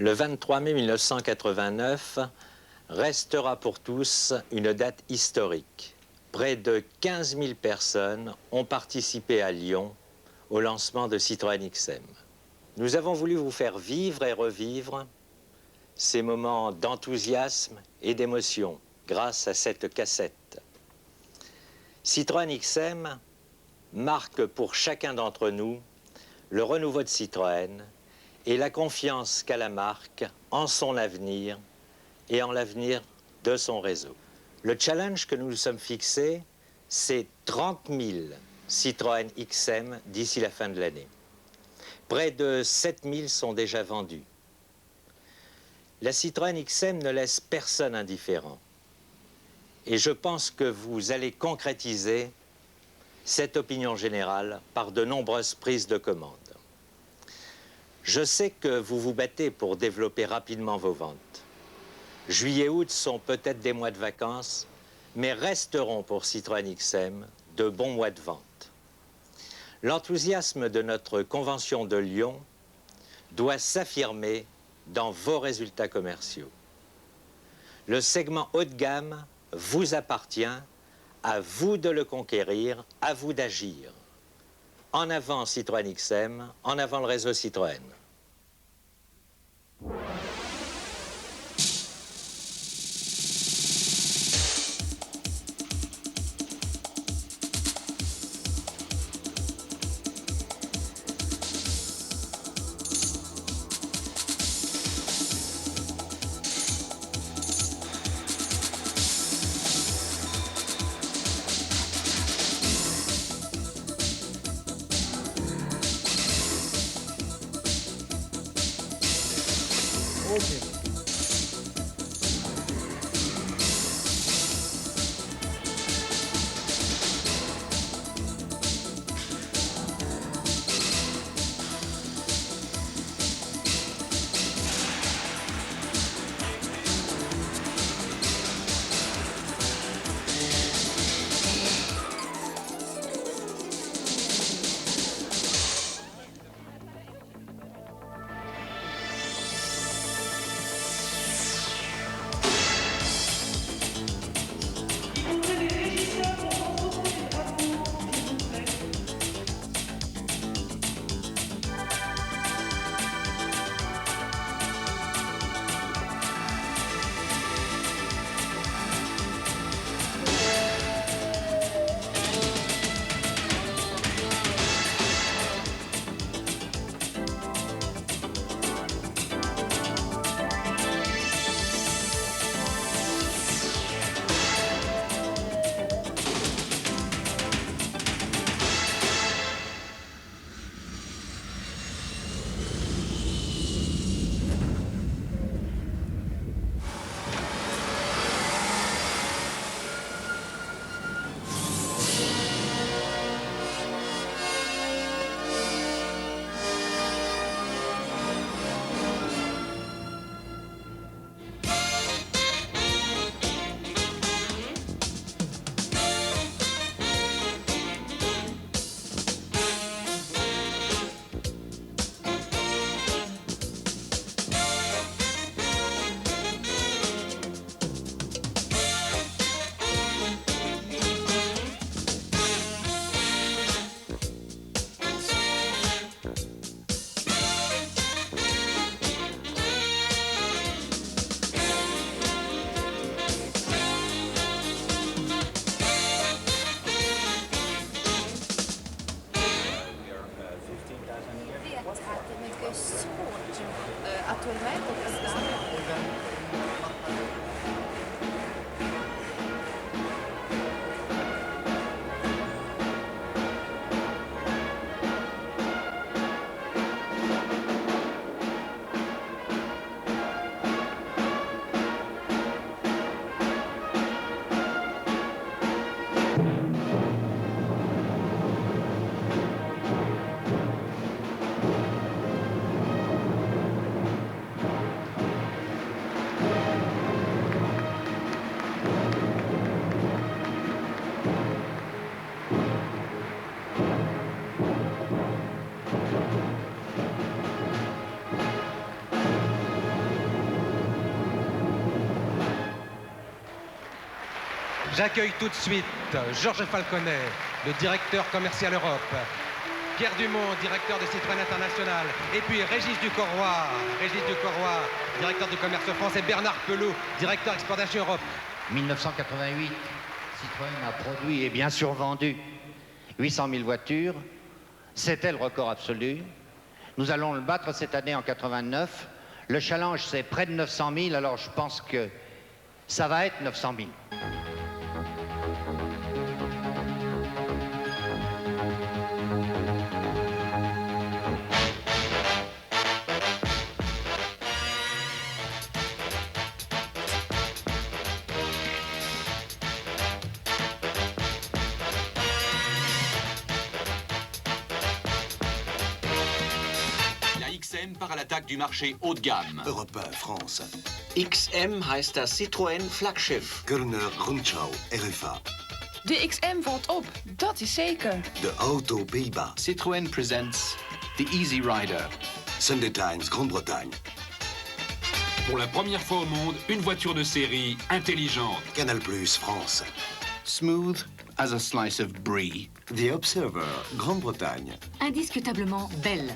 Le 23 mai 1989 restera pour tous une date historique. Près de 15 000 personnes ont participé à Lyon au lancement de Citroën XM. Nous avons voulu vous faire vivre et revivre ces moments d'enthousiasme et d'émotion grâce à cette cassette. Citroën XM marque pour chacun d'entre nous le renouveau de Citroën et la confiance qu'a la marque en son avenir et en l'avenir de son réseau. Le challenge que nous nous sommes fixés, c'est 30 000 Citroën XM d'ici la fin de l'année. Près de 7 000 sont déjà vendus. La Citroën XM ne laisse personne indifférent. Et je pense que vous allez concrétiser cette opinion générale par de nombreuses prises de commande. Je sais que vous vous battez pour développer rapidement vos ventes. Juillet et août sont peut-être des mois de vacances, mais resteront pour Citroën XM de bons mois de vente. L'enthousiasme de notre convention de Lyon doit s'affirmer dans vos résultats commerciaux. Le segment haut de gamme vous appartient, à vous de le conquérir, à vous d'agir. En avant Citroën XM, en avant le réseau Citroën. Okay. J'accueille tout de suite Georges Falconet, le directeur commercial Europe, Pierre Dumont, directeur de Citroën International, et puis Régis Ducorroy, directeur du commerce France, et Bernard Pelou, directeur exportation Europe. 1988, Citroën a produit et bien sûr vendu 800 000 voitures. C'était le record absolu. Nous allons le battre cette année en 89. Le challenge, c'est près de 900 000, alors je pense que ça va être 900 000. XM part à l'attaque du marché haut de gamme. Europe 1, France. XM heißt das Citroën Flaggschiff. Körner, Rundschau, RFA. De XM valt op, dat is zeker. De Auto, Pays-Bas. Citroën presents the Easy Rider. Sunday Times, Grande-Bretagne. Pour la première fois au monde, une voiture de série intelligente. Canal+, France. Smooth as a slice of brie. The Observer, Grande-Bretagne. Indiscutablement belle.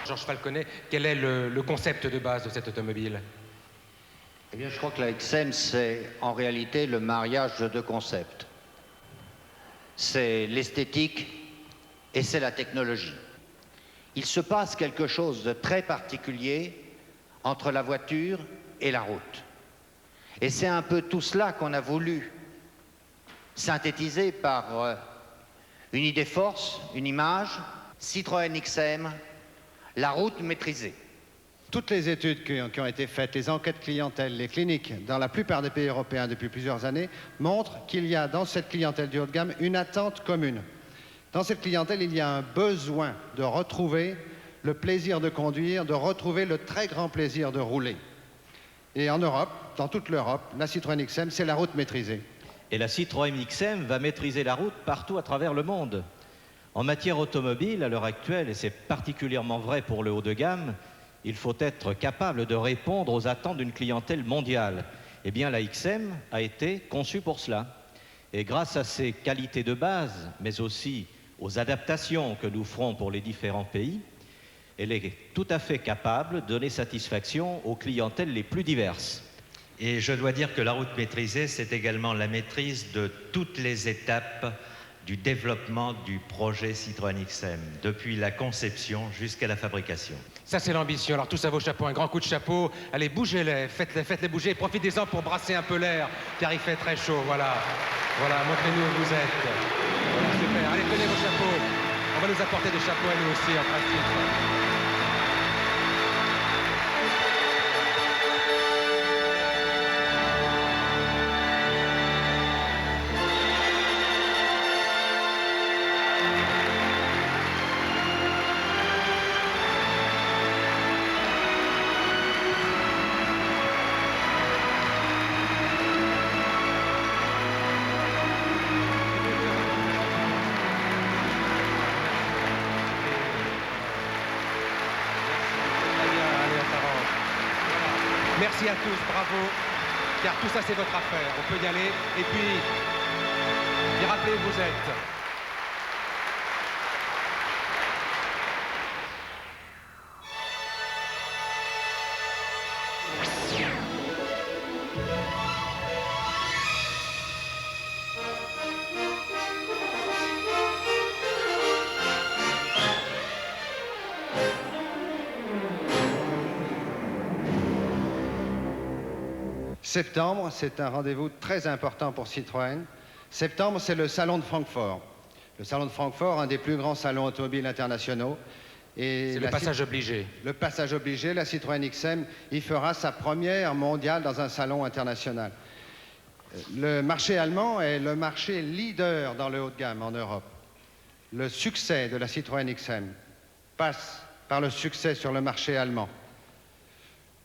Georges Falconet, quel est le concept de base de cette automobile? Eh bien, je crois que la XM, c'est en réalité le mariage de deux concepts. C'est l'esthétique et c'est la technologie. Il se passe quelque chose de très particulier entre la voiture et la route. Et c'est un peu tout cela qu'on a voulu synthétiser par une idée force, une image, Citroën XM, la route maîtrisée. Toutes les études qui ont été faites, les enquêtes clientèle, les cliniques, dans la plupart des pays européens depuis plusieurs années, montrent qu'il y a dans cette clientèle du haut de gamme une attente commune. Dans cette clientèle, il y a un besoin de retrouver le plaisir de conduire, de retrouver le très grand plaisir de rouler. Et en Europe, dans toute l'Europe, la Citroën XM, c'est la route maîtrisée. Et la Citroën XM va maîtriser la route partout à travers le monde. En matière automobile, à l'heure actuelle, et c'est particulièrement vrai pour le haut de gamme, il faut être capable de répondre aux attentes d'une clientèle mondiale. Eh bien, la XM a été conçue pour cela. Et grâce à ses qualités de base, mais aussi aux adaptations que nous ferons pour les différents pays, elle est tout à fait capable de donner satisfaction aux clientèles les plus diverses. Et je dois dire que la route maîtrisée, c'est également la maîtrise de toutes les étapes du développement du projet Citroën XM, depuis la conception jusqu'à la fabrication. Ça, c'est l'ambition. Alors, tous à vos chapeaux, un grand coup de chapeau. Allez, bougez-les, faites-les bouger. Profitez-en pour brasser un peu l'air, car il fait très chaud. Voilà, voilà, montrez-nous où vous êtes. Voilà, super. Allez, tenez vos chapeaux. On va nous apporter des chapeaux à nous aussi, en principe. Merci à tous, bravo. car tout ça c'est votre affaire. On peut y aller et puis rappelez où vous êtes. Septembre, c'est un rendez-vous très important pour Citroën. Septembre, c'est le Salon de Francfort. Le Salon de Francfort, un des plus grands salons automobiles internationaux. C'est le passage obligé. Le passage obligé, la Citroën XM y fera sa première mondiale dans un salon international. Le marché allemand est le marché leader dans le haut de gamme en Europe. Le succès de la Citroën XM passe par le succès sur le marché allemand.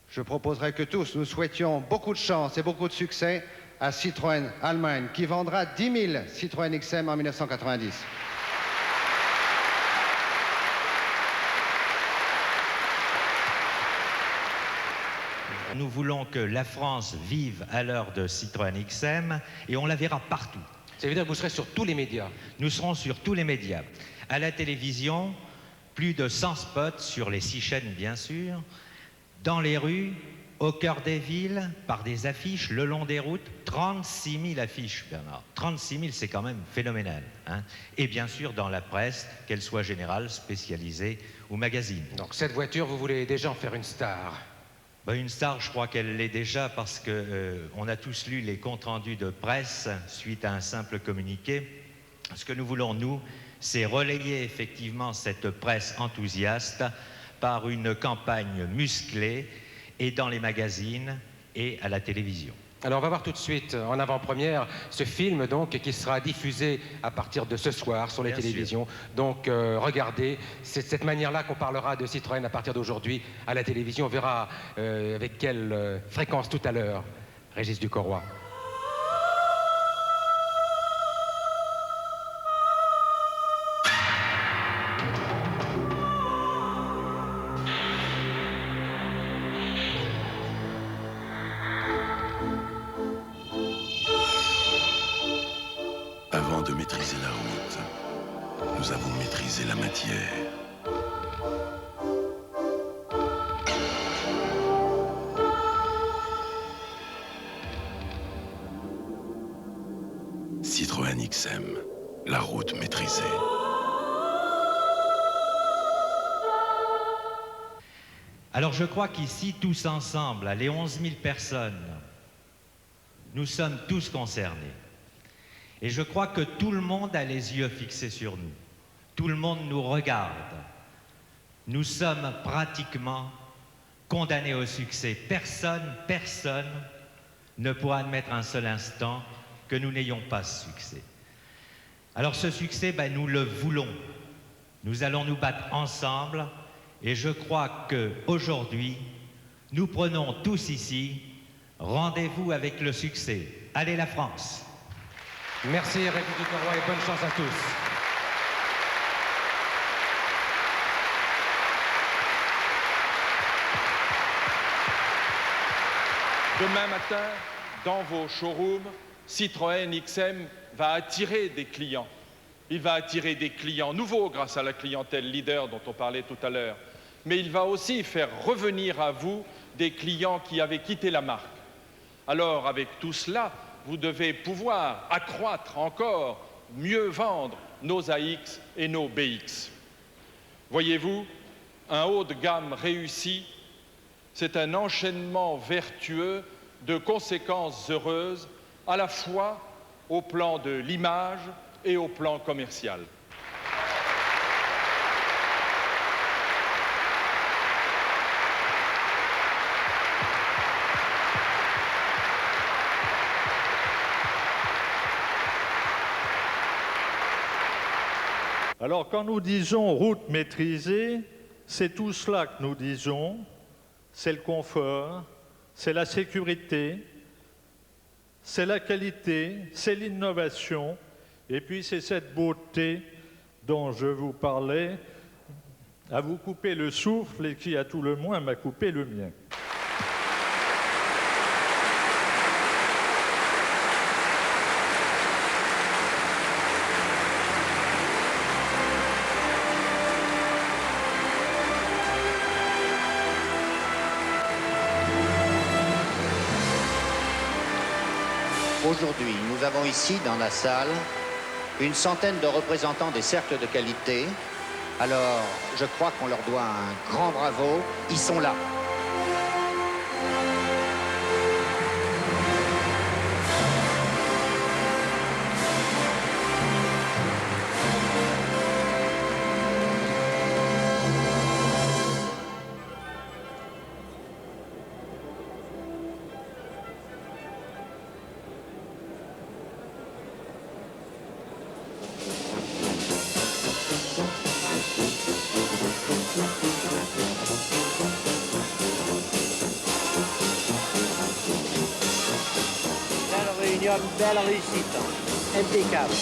Je proposerais que tous nous souhaitions beaucoup de chance et beaucoup de succès à Citroën Allemagne, qui vendra 10 000 Citroën XM en 1990. Nous voulons que la France vive à l'heure de Citroën XM et on la verra partout. Ça veut dire que vous serez sur tous les médias? Nous serons sur tous les médias. À la télévision, plus de 100 spots sur les 6 chaînes, bien sûr. Dans les rues, au cœur des villes, par des affiches, le long des routes, 36 000 affiches, Bernard. 36 000, c'est quand même phénoménal. Hein. Et bien sûr, dans la presse, qu'elle soit générale, spécialisée ou magazine. Donc cette voiture, vous voulez déjà en faire une star? Une star, je crois qu'elle l'est déjà parce qu'on a tous lu les comptes rendus de presse suite à un simple communiqué. Ce que nous voulons, nous, c'est relayer effectivement cette presse enthousiaste par une campagne musclée et dans les magazines et à la télévision. Alors on va voir tout de suite en avant-première ce film donc qui sera diffusé à partir de ce soir sur les télévisions. Donc regardez, c'est de cette manière-là qu'on parlera de Citroën à partir d'aujourd'hui à la télévision. On verra avec quelle fréquence tout à l'heure. Régis Ducorroy. Avant de maîtriser la route, nous avons maîtrisé la matière. Citroën XM, la route maîtrisée. Alors je crois qu'ici, tous ensemble, les 11 000 personnes, nous sommes tous concernés. Et je crois que tout le monde a les yeux fixés sur nous. Tout le monde nous regarde. Nous sommes pratiquement condamnés au succès. Personne ne pourra admettre un seul instant que nous n'ayons pas ce succès. Alors ce succès, nous le voulons. Nous allons nous battre ensemble et je crois qu'aujourd'hui, nous prenons tous ici rendez-vous avec le succès. Allez la France! Merci Régis Ducorroy et bonne chance à tous. Demain matin, dans vos showrooms, Citroën XM va attirer des clients. Il va attirer des clients nouveaux grâce à la clientèle leader dont on parlait tout à l'heure. Mais il va aussi faire revenir à vous des clients qui avaient quitté la marque. Alors, avec tout cela, vous devez pouvoir accroître encore, mieux vendre nos AX et nos BX. Voyez-vous, un haut de gamme réussi, c'est un enchaînement vertueux de conséquences heureuses, à la fois au plan de l'image et au plan commercial. Alors, quand nous disons route maîtrisée, c'est tout cela que nous disons. C'est le confort, c'est la sécurité, c'est la qualité, c'est l'innovation, et puis c'est cette beauté dont je vous parlais, à vous couper le souffle et qui, à tout le moins, m'a coupé le mien. Aujourd'hui, nous avons ici, dans la salle, une centaine de représentants des cercles de qualité. Alors, je crois qu'on leur doit un grand bravo. Ils sont là. Belle réussite, impeccable.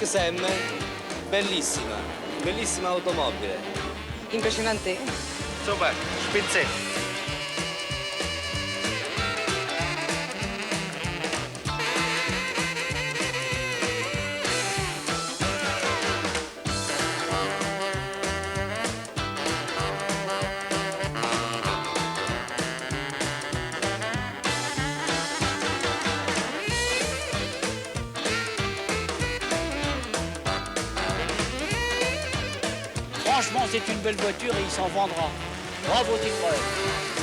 XM, bellissima, bellissima automobile. Impressionante. Super, spizzetto. Franchement, c'est une belle voiture et il s'en vendra. Bravo Citroën.